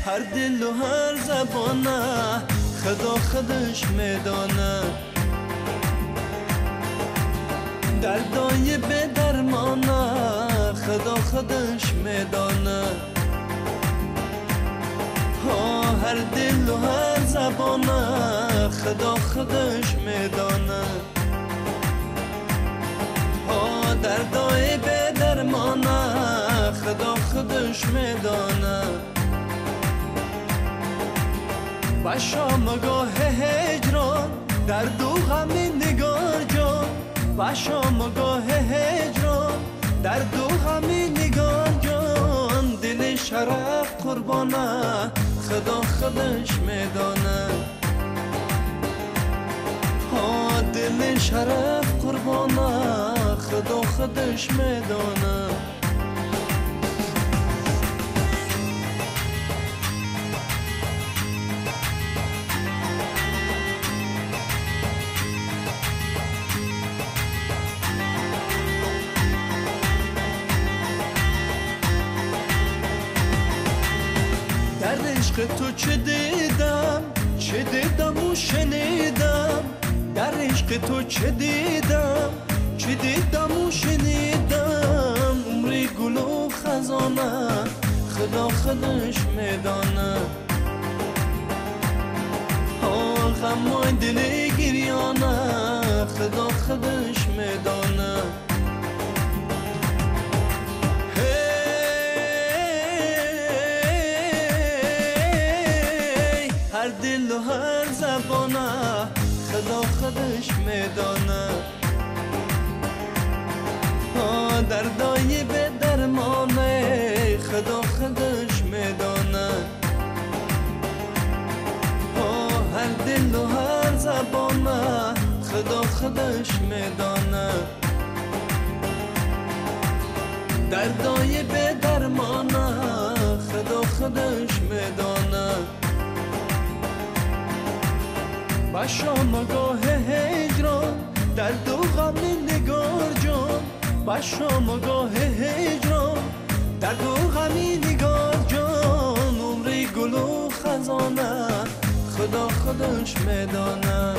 هر دل و هر زبانه خدا خودش میدانه. دردای به درمانه خدا خودش میدانه. هر دل و هر زبانه خدا خودش میدانه. دردای به درمانه خدا خودش میدانه. با شامگاه هجران درد و غم نگار جان. با شامگاه هجران درد و غم نگار جان. دل شرف قربانه خدا خودش میدانه. دل شرف قربانه خدا خودش میدانه. در عشق تو چه دیدم و شنیدم. در عشق تو چه دیدم و شنیدم. عمری گل و خزانه خدا خودش میدانه. غمای دل گریانه خدا خودش میدانه. هر دل و هر زبانه خدا خودش میدانه. دردای به درمانه خدا خودش میدانه. هر دل و هر زبانه خدا خودش میدانه. دردای به درمانه خدا خودش میدانه. با شامگاه هجران درد و غم نگار جان. با شامگاه هجران درد و غم نگار جان. عمری گل و خزانه خدا خودش میدانه.